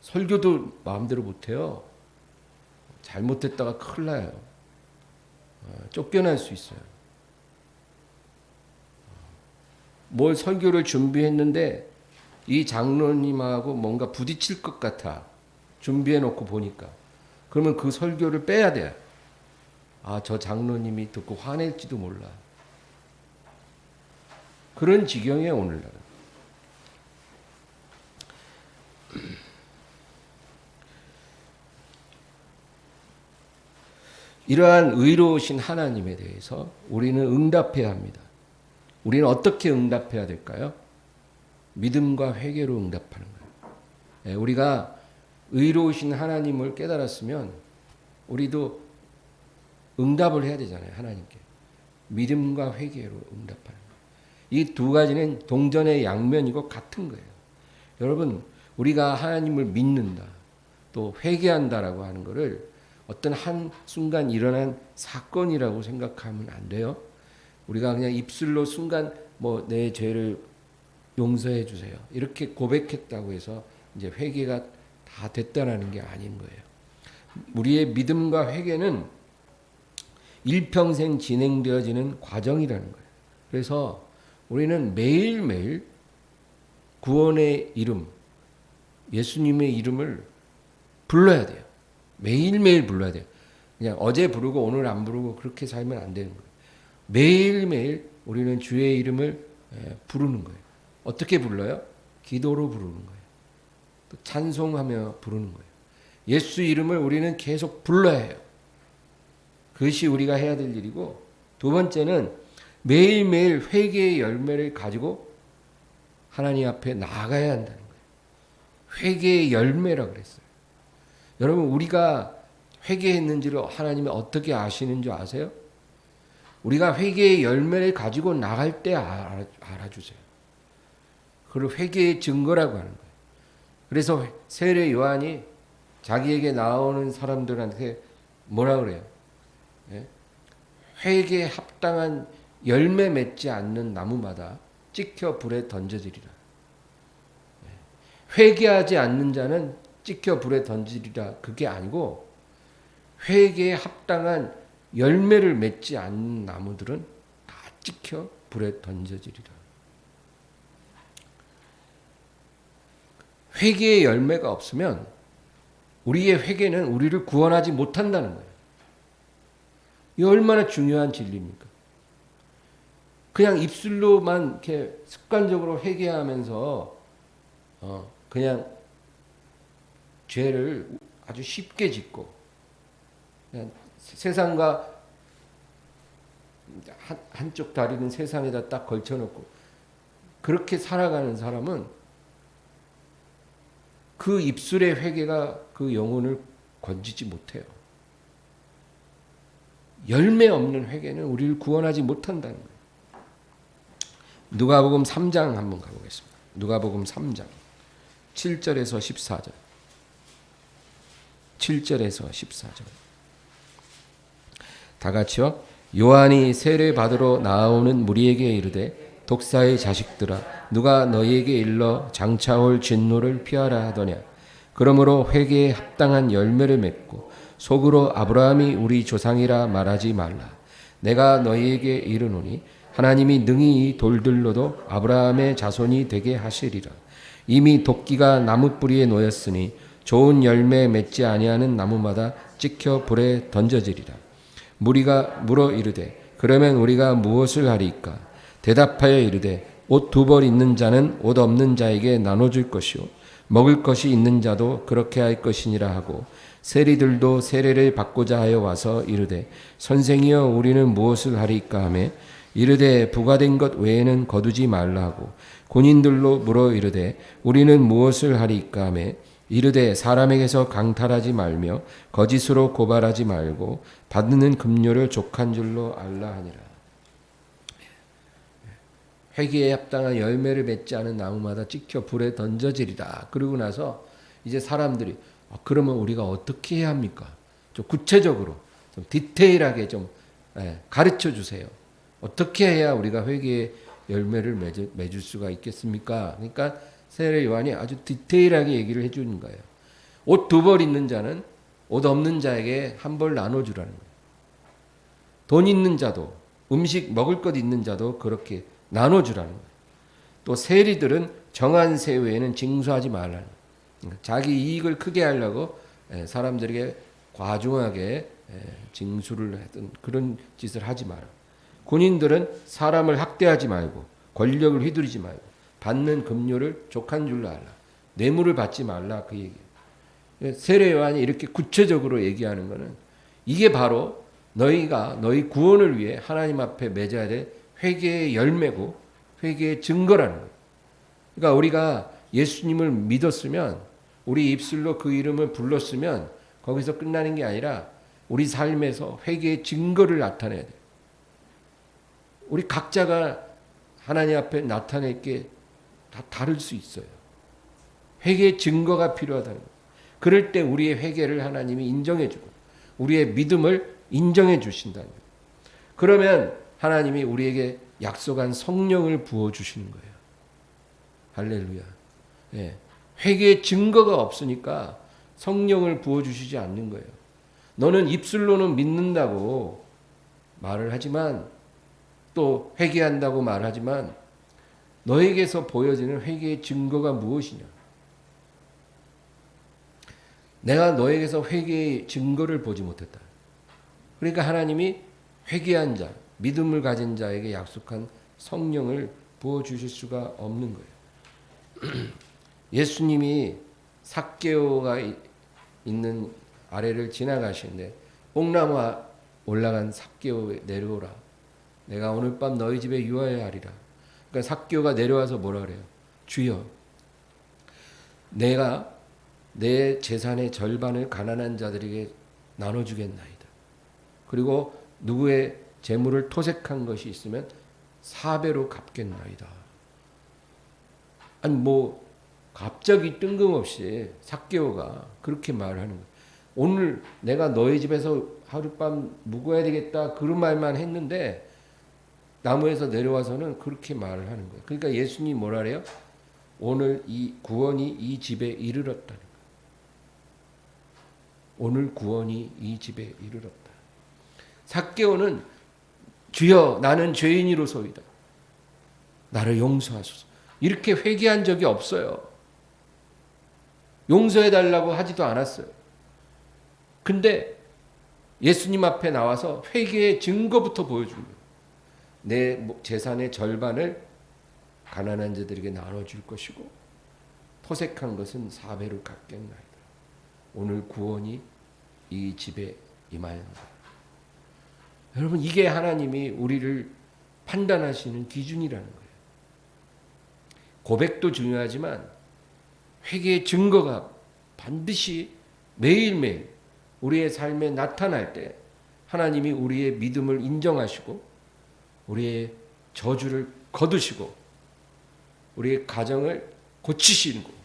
설교도 마음대로 못해요. 잘못했다가 큰일 나요. 쫓겨날 수 있어요. 뭘 설교를 준비했는데 이 장로님하고 뭔가 부딪힐 것 같아. 준비해 놓고 보니까. 그러면 그 설교를 빼야 돼요. 아, 저 장로님이 듣고 화낼지도 몰라. 그런 지경이에요, 오늘날은. 이러한 의로우신 하나님에 대해서 우리는 응답해야 합니다. 우리는 어떻게 응답해야 될까요? 믿음과 회개로 응답하는 거예요. 우리가 의로우신 하나님을 깨달았으면 우리도 응답을 해야 되잖아요. 하나님께. 믿음과 회개로 응답하는 거예요. 이 두 가지는 동전의 양면이고 같은 거예요. 여러분, 우리가 하나님을 믿는다, 또 회개한다라고 하는 것을 어떤 한 순간 일어난 사건이라고 생각하면 안 돼요. 우리가 그냥 입술로 순간 내 죄를 용서해 주세요, 이렇게 고백했다고 해서 이제 회개가 다 됐다라는 게 아닌 거예요. 우리의 믿음과 회개는 일평생 진행되어지는 과정이라는 거예요. 그래서 우리는 매일매일 구원의 이름, 예수님의 이름을 불러야 돼요. 매일매일 불러야 돼요. 그냥 어제 부르고 오늘 안 부르고 그렇게 살면 안 되는 거예요. 매일매일 우리는 주의 이름을 부르는 거예요. 어떻게 불러요? 기도로 부르는 거예요. 또 찬송하며 부르는 거예요. 예수 이름을 우리는 계속 불러야 해요. 그것이 우리가 해야 될 일이고, 두 번째는 매일매일 회개의 열매를 가지고 하나님 앞에 나아가야 한다는 거예요. 회개의 열매라고 그랬어요. 여러분, 우리가 회개했는지를 하나님이 어떻게 아시는 줄 아세요? 우리가 회개의 열매를 가지고 나갈 때 알아주세요. 그걸 회개의 증거라고 하는 거예요. 그래서 세례 요한이 자기에게 나오는 사람들한테 뭐라 그래요? 회개에 합당한 열매 맺지 않는 나무마다 찍혀 불에 던져지리라. 회개하지 않는 자는 찍혀 불에 던지리라. 그게 아니고 회개에 합당한 열매를 맺지 않는 나무들은 다 찍혀 불에 던져지리라. 회개의 열매가 없으면 우리의 회개는 우리를 구원하지 못한다는 거예요. 이 얼마나 중요한 진리입니까? 그냥 입술로만 이렇게 습관적으로 회개하면서 그냥 죄를 아주 쉽게 짓고 그냥 세상과 한쪽 다리는 세상에다 딱 걸쳐놓고 그렇게 살아가는 사람은 그 입술의 회개가 그 영혼을 건지지 못해요. 열매 없는 회개는 우리를 구원하지 못한다는 거예요. 누가복음 3장 한번 가보겠습니다. 누가복음 3장 7절에서 14절 7절에서 14절 다 같이요. 요한이 세례 받으러 나오는 무리에게 이르되 독사의 자식들아 누가 너희에게 일러 장차올 진노를 피하라 하더냐. 그러므로 회개에 합당한 열매를 맺고 속으로 아브라함이 우리 조상이라 말하지 말라. 내가 너희에게 이르노니 하나님이 능히 이 돌들로도 아브라함의 자손이 되게 하시리라. 이미 도끼가 나무 뿌리에 놓였으니 좋은 열매 맺지 아니하는 나무마다 찍혀 불에 던져지리라. 무리가 물어 이르되 그러면 우리가 무엇을 하리까? 대답하여 이르되 옷 두 벌 있는 자는 옷 없는 자에게 나눠줄 것이요 먹을 것이 있는 자도 그렇게 할 것이니라 하고 세리들도 세례를 받고자 하여 와서 이르되 선생이여 우리는 무엇을 하리까 하매 이르되 부과된 것 외에는 거두지 말라 하고 군인들로 물어 이르되 우리는 무엇을 하리까 하매 이르되 사람에게서 강탈하지 말며 거짓으로 고발하지 말고 받는 급료를 족한 줄로 알라 하니라. 회개에 합당한 열매를 맺지 않은 나무마다 찍혀 불에 던져지리라. 그러고 나서 이제 사람들이 그러면 우리가 어떻게 해야 합니까? 좀 구체적으로 좀 디테일하게 좀 가르쳐 주세요. 어떻게 해야 우리가 회개의 열매를 맺을 수가 있겠습니까? 그러니까 세례 요한이 아주 디테일하게 얘기를 해주는 거예요. 옷 두 벌 있는 자는 옷 없는 자에게 한 벌 나눠주라는 거예요. 돈 있는 자도 음식 먹을 것 있는 자도 그렇게 나눠주라는 거예요. 또 세리들은 정한 세 외에는 징수하지 말라는 거예요. 자기 이익을 크게 하려고 사람들에게 과중하게 징수를 하든 그런 짓을 하지 마라. 군인들은 사람을 학대하지 말고 권력을 휘두르지 말고 받는 급료를 족한 줄로 알라. 뇌물을 받지 말라 그 얘기예요. 세례 요한이 이렇게 구체적으로 얘기하는 것은 이게 바로 너희가 너희 구원을 위해 하나님 앞에 맺어야 될 회개의 열매고 회개의 증거라는 거예요. 그러니까 우리가 예수님을 믿었으면 우리 입술로 그 이름을 불렀으면 거기서 끝나는 게 아니라 우리 삶에서 회개의 증거를 나타내야 돼요. 우리 각자가 하나님 앞에 나타낼 게 다 다를 수 있어요. 회개의 증거가 필요하다는 거예요. 그럴 때 우리의 회개를 하나님이 인정해 주고 우리의 믿음을 인정해 주신다는 거예요. 그러면 하나님이 우리에게 약속한 성령을 부어주시는 거예요. 할렐루야. 예. 회개의 증거가 없으니까 성령을 부어주시지 않는 거예요. 너는 입술로는 믿는다고 말을 하지만 또 회개한다고 말하지만 너에게서 보여지는 회개의 증거가 무엇이냐? 내가 너에게서 회개의 증거를 보지 못했다. 그러니까 하나님이 회개한 자, 믿음을 가진 자에게 약속한 성령을 부어주실 수가 없는 거예요. 예수님이 삭개오가 있는 아래를 지나가시는데 뽕나무 올라간 삭개오 내려오라. 내가 오늘 밤 너희 집에 유하여 하리라. 그러니까 삭개오가 내려와서 뭐라 그래요? 주여, 내가 내 재산의 절반을 가난한 자들에게 나눠주겠나이다. 그리고 누구의 재물을 토색한 것이 있으면 4배로 갚겠나이다. 아니 뭐 갑자기 뜬금없이 삭개오가 그렇게 말하는 거예요. 오늘 내가 너희 집에서 하룻밤 묵어야 되겠다 그런 말만 했는데 나무에서 내려와서는 그렇게 말을 하는 거예요. 그러니까 예수님이 뭐라 그래요? 오늘 이 구원이 이 집에 이르렀다는 거예요. 오늘 구원이 이 집에 이르렀다. 삭개오는 주여 나는 죄인이로소이다. 나를 용서하소서. 이렇게 회개한 적이 없어요. 용서해달라고 하지도 않았어요. 근데 예수님 앞에 나와서 회개의 증거부터 보여준 거예요. 내 재산의 절반을 가난한 자들에게 나눠줄 것이고 토색한 것은 4배로 갚겠나이다. 오늘 구원이 이 집에 임하였다. 여러분, 이게 하나님이 우리를 판단하시는 기준이라는 거예요. 고백도 중요하지만 회개의 증거가 반드시 매일매일 우리의 삶에 나타날 때 하나님이 우리의 믿음을 인정하시고 우리의 저주를 거두시고 우리의 가정을 고치시고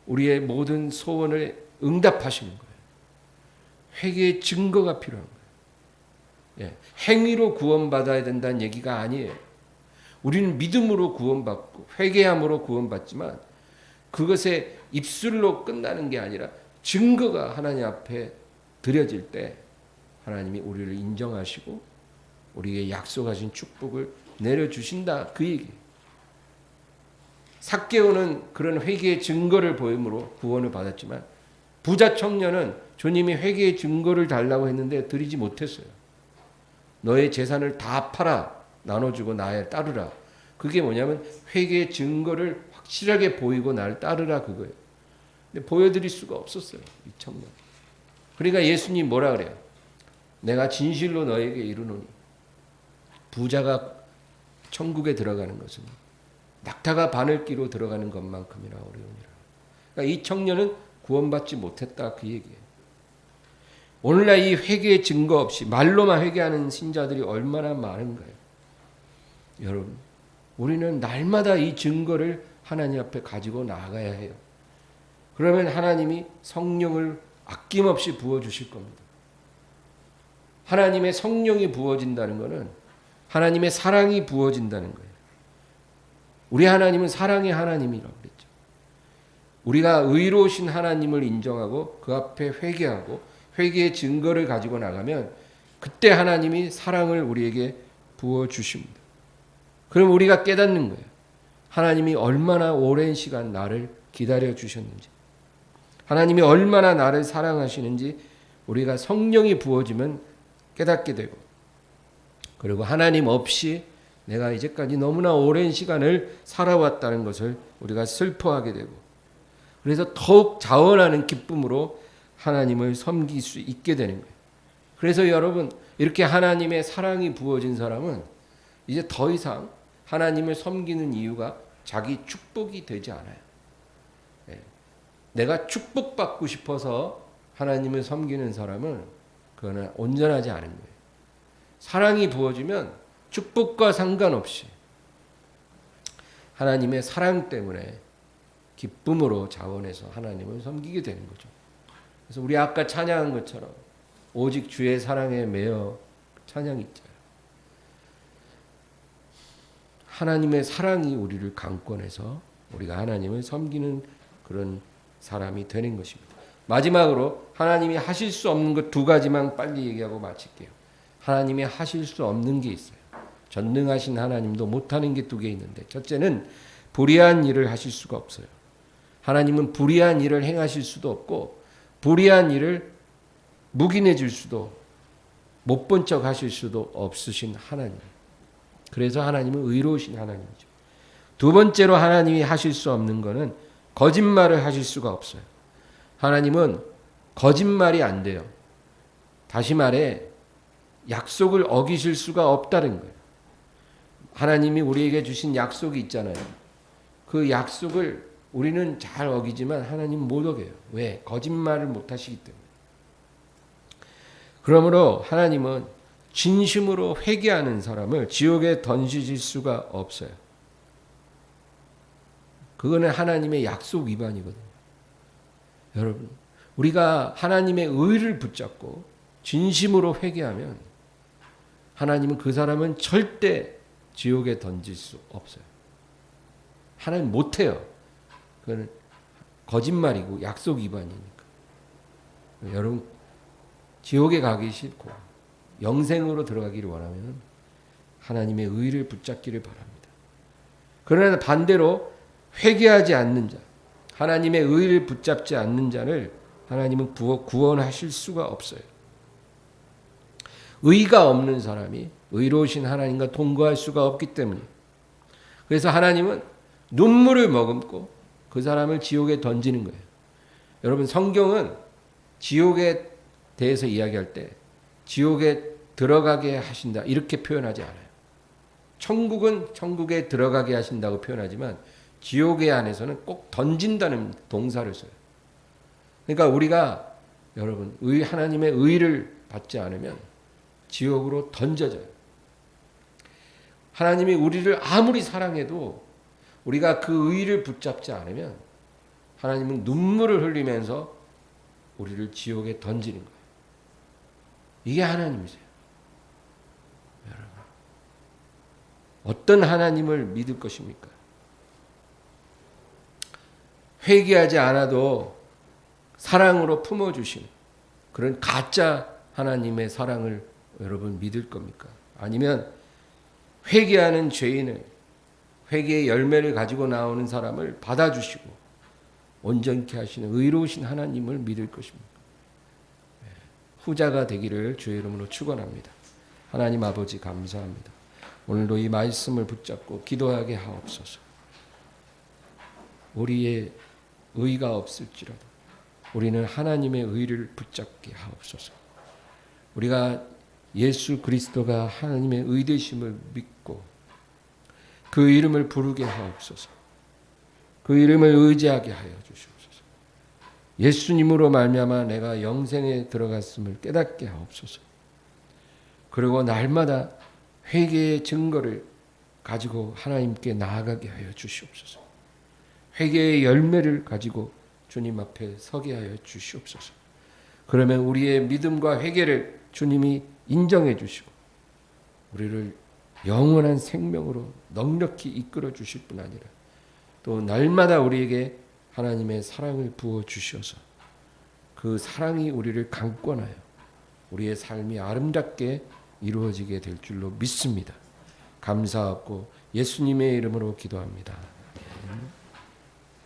우리의 모든 소원을 응답하시는 거예요. 회개의 증거가 필요한 거예요. 행위로 구원받아야 된다는 얘기가 아니에요. 우리는 믿음으로 구원받고 회개함으로 구원받지만 그것에 입술로 끝나는 게 아니라 증거가 하나님 앞에 드려질 때 하나님이 우리를 인정하시고 우리에게 약속하신 축복을 내려주신다, 그 얘기예요. 삭개오는 그런 회개의 증거를 보임으로 구원을 받았지만 부자 청년은 주님이 회개의 증거를 달라고 했는데 드리지 못했어요. 너의 재산을 다 팔아 나눠주고 나에 따르라. 그게 뭐냐면 회개의 증거를 확실하게 보이고 나를 따르라, 그거예요. 근데 보여드릴 수가 없었어요, 이 청년. 그러니까 예수님 뭐라 그래요? 내가 진실로 너에게 이르노니 부자가 천국에 들어가는 것은 낙타가 바늘기로 들어가는 것만큼이나 어려우니라. 그러니까 이 청년은 구원받지 못했다, 그 얘기예요. 오늘날 이 회개의 증거 없이 말로만 회개하는 신자들이 얼마나 많은가요? 여러분, 우리는 날마다 이 증거를 하나님 앞에 가지고 나아가야 해요. 그러면 하나님이 성령을 아낌없이 부어주실 겁니다. 하나님의 성령이 부어진다는 것은 하나님의 사랑이 부어진다는 거예요. 우리 하나님은 사랑의 하나님이라고 그랬죠. 우리가 의로우신 하나님을 인정하고 그 앞에 회개하고 회개의 증거를 가지고 나가면 그때 하나님이 사랑을 우리에게 부어주십니다. 그럼 우리가 깨닫는 거예요. 하나님이 얼마나 오랜 시간 나를 기다려 주셨는지, 하나님이 얼마나 나를 사랑하시는지 우리가 성령이 부어지면 깨닫게 되고, 그리고 하나님 없이 내가 이제까지 너무나 오랜 시간을 살아왔다는 것을 우리가 슬퍼하게 되고, 그래서 더욱 자원하는 기쁨으로 하나님을 섬길 수 있게 되는 거예요. 그래서 여러분, 이렇게 하나님의 사랑이 부어진 사람은 이제 더 이상 하나님을 섬기는 이유가 자기 축복이 되지 않아요. 내가 축복받고 싶어서 하나님을 섬기는 사람은 그거는 온전하지 않은 거예요. 사랑이 부어지면 축복과 상관없이 하나님의 사랑 때문에 기쁨으로 자원해서 하나님을 섬기게 되는 거죠. 그래서 우리 아까 찬양한 것처럼 오직 주의 사랑에 매여 찬양 있잖아요. 하나님의 사랑이 우리를 강권해서 우리가 하나님을 섬기는 그런 사람이 되는 것입니다. 마지막으로 하나님이 하실 수 없는 것 두 가지만 빨리 얘기하고 마칠게요. 하나님이 하실 수 없는 게 있어요. 전능하신 하나님도 못하는 게 두 개 있는데, 첫째는 불의한 일을 하실 수가 없어요. 하나님은 불의한 일을 행하실 수도 없고 불의한 일을 묵인해 줄 수도, 못 본 척 하실 수도 없으신 하나님. 그래서 하나님은 의로우신 하나님이죠. 두 번째로 하나님이 하실 수 없는 것은 거짓말을 하실 수가 없어요. 하나님은 거짓말이 안 돼요. 다시 말해 약속을 어기실 수가 없다는 거예요. 하나님이 우리에게 주신 약속이 있잖아요. 그 약속을 우리는 잘 어기지만 하나님은 못 어겨요. 왜? 거짓말을 못 하시기 때문에. 그러므로 하나님은 진심으로 회개하는 사람을 지옥에 던지실 수가 없어요. 그거는 하나님의 약속 위반이거든요. 여러분, 우리가 하나님의 의를 붙잡고 진심으로 회개하면 하나님은 그 사람은 절대 지옥에 던질 수 없어요. 하나님 못해요. 그거는 거짓말이고 약속 위반이니까. 여러분, 지옥에 가기 싫고 영생으로 들어가기를 원하면 하나님의 의를 붙잡기를 바랍니다. 그러나 반대로 회개하지 않는 자, 하나님의 의를 붙잡지 않는 자를 하나님은 구원하실 수가 없어요. 의가 없는 사람이 의로우신 하나님과 동거할 수가 없기 때문에, 그래서 하나님은 눈물을 머금고 그 사람을 지옥에 던지는 거예요. 여러분 성경은 지옥에 대해서 이야기할 때 지옥에 들어가게 하신다 이렇게 표현하지 않아요. 천국은 천국에 들어가게 하신다고 표현하지만 지옥의 안에서는 꼭 던진다는 동사를 써요. 그러니까 우리가 여러분 하나님의 의를 받지 않으면 지옥으로 던져져요. 하나님이 우리를 아무리 사랑해도 우리가 그 의를 붙잡지 않으면 하나님은 눈물을 흘리면서 우리를 지옥에 던지는 거예요. 이게 하나님이세요. 여러분, 어떤 하나님을 믿을 것입니까? 회개하지 않아도 사랑으로 품어주시는 그런 가짜 하나님의 사랑을 여러분 믿을 겁니까? 아니면 회개하는 죄인을, 회개의 열매를 가지고 나오는 사람을 받아주시고 온전케 하시는 의로우신 하나님을 믿을 것입니까? 후자가 되기를 주의 이름으로 축원합니다. 하나님 아버지 감사합니다. 오늘도 이 말씀을 붙잡고 기도하게 하옵소서. 우리의 의가 없을지라도 우리는 하나님의 의를 붙잡게 하옵소서. 우리가 예수 그리스도가 하나님의 의되심을 믿고 그 이름을 부르게 하옵소서. 그 이름을 의지하게 하여 주시옵소서. 예수님으로 말미암아 내가 영생에 들어갔음을 깨닫게 하옵소서. 그리고 날마다 회개의 증거를 가지고 하나님께 나아가게 하여 주시옵소서. 회개의 열매를 가지고 주님 앞에 서게 하여 주시옵소서. 그러면 우리의 믿음과 회개를 주님이 인정해 주시고 우리를 영원한 생명으로 넉넉히 이끌어 주실 뿐 아니라 또 날마다 우리에게 하나님의 사랑을 부어 주셔서 그 사랑이 우리를 강권하여 우리의 삶이 아름답게 이루어지게 될 줄로 믿습니다. 감사하고 예수님의 이름으로 기도합니다.